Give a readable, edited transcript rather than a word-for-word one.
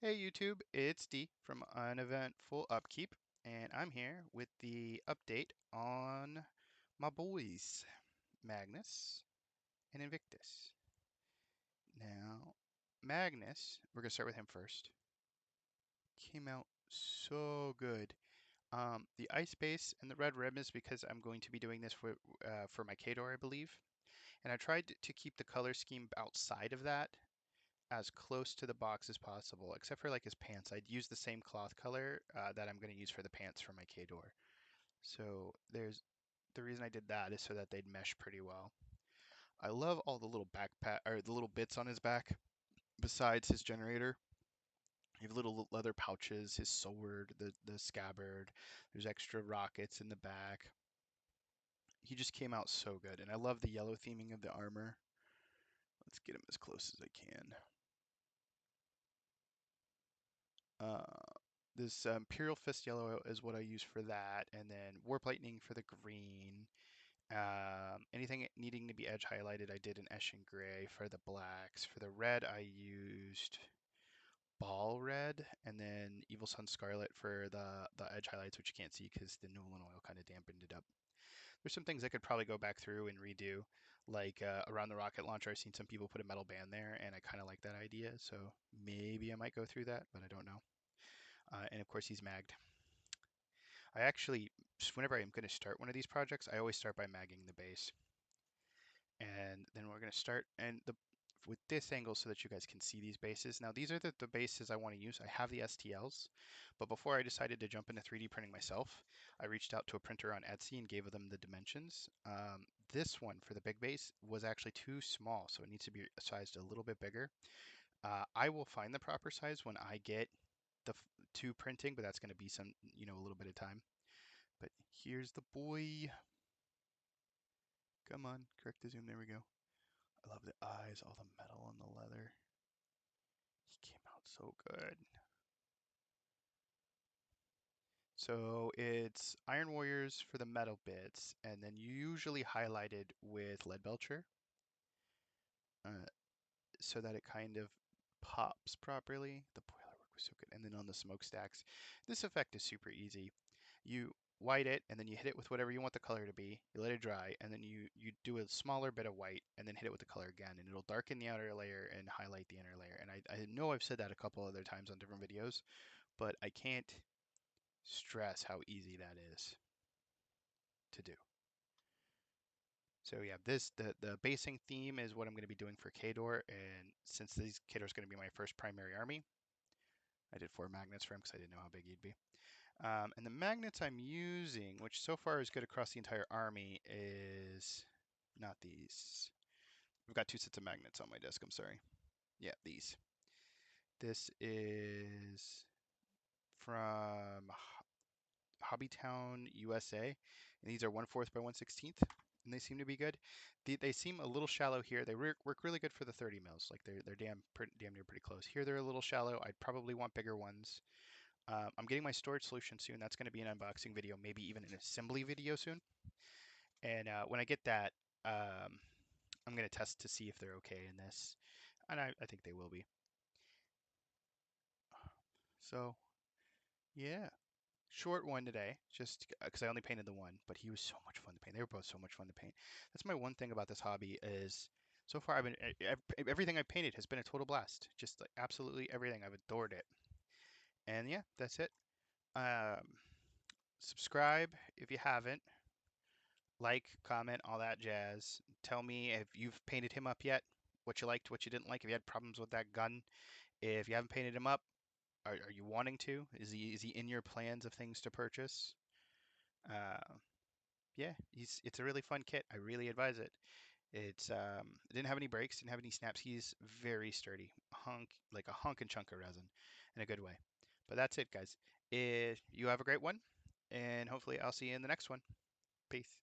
Hey YouTube, it's D from Uneventful Upkeep, and I'm here with the update on my boys, Magnus and Invictus. Now, Magnus, we're gonna start with him first. Came out so good. The ice base and the red rim is because I'm going to be doing this for my Kador, I believe, and I tried to keep the color scheme outside of that as close to the box as possible, except for like his pants. I'd use the same cloth color that I'm going to use for the pants for my K-Door. So there's the reason I did that is so that they'd mesh pretty well. I love all the little backpack or the little bits on his back besides his generator. You have little leather pouches, his sword, the scabbard. There's extra rockets in the back. He just came out so good, and I love the yellow theming of the armor. Let's get him as close as I can. This Imperial Fist yellow is what I use for that, and then Warp Lightning for the green. Anything needing to be edge highlighted, I did an Eshin Gray. For the blacks. For the red, I used Ball Red, and then Evil Sun Scarlet for the edge highlights, which you can't see because the Nuln Oil kind of dampened it up. There's some things I could probably go back through and redo, like around the rocket launcher. I've seen some people put a metal band there, and I kind of like that idea, so maybe I might go through that, but I don't know. And of course, he's magged. I actually, whenever I'm going to start one of these projects, I always start by magging the base. And then we're going to start with this angle so that you guys can see these bases. Now, these are the bases I want to use. I have the STLs, but before I decided to jump into 3D printing myself, I reached out to a printer on Etsy and gave them the dimensions. This one for the big base was actually too small, so it needs to be sized a little bit bigger. I will find the proper size when I get to printing, but that's going to be some, a little bit of time. But here's the boy. Come on, correct the zoom. There we go. I love the eyes, all the metal and the leather. He came out so good. So it's Iron Warriors for the metal bits, and then usually highlighted with Lead Belcher, so that it kind of pops properly. The boiler work was so good. And then on the smokestacks, this effect is super easy. You white it, and then you hit it with whatever you want the color to be. You let it dry, and then you do a smaller bit of white, and then hit it with the color again, and it'll darken the outer layer and highlight the inner layer. And I know I've said that a couple other times on different videos, but I can't stress how easy that is to do. So yeah, the basing theme is what I'm going to be doing for Kador, and since these Kador is going to be my first primary army, I did 4 magnets for him because I didn't know how big he'd be. And the magnets I'm using, which so far is good across the entire army, is not these. We've got 2 sets of magnets on my desk, I'm sorry. Yeah, these. This is from Hobbytown, USA. And these are 1/4 by 1/16, and they seem to be good. They seem a little shallow here. They work really good for the 30 mils. Like they're damn near pretty close. Here they're a little shallow. I'd probably want bigger ones. I'm getting my storage solution soon. That's going to be an unboxing video, maybe even an assembly video soon. And when I get that, I'm going to test to see if they're okay in this. And I think they will be. So, yeah. Short one today, just because I only painted the one, but he was so much fun to paint. They were both so much fun to paint. That's my one thing about this hobby is so far everything I've painted has been a total blast. Just like absolutely everything. I've adored it. And yeah, that's it. Um, subscribe if you haven't. Like, comment, all that jazz. Tell me if you've painted him up yet, what you liked, what you didn't like, if you had problems with that gun. If you haven't painted him up, are you wanting to? Is he in your plans of things to purchase? Uh, yeah, it's a really fun kit. I really advise it. It didn't have any breaks, didn't have any snaps. He's very sturdy, like a hunk and chunk of resin, in a good way. But that's it, guys. You have a great one, and hopefully I'll see you in the next one. Peace.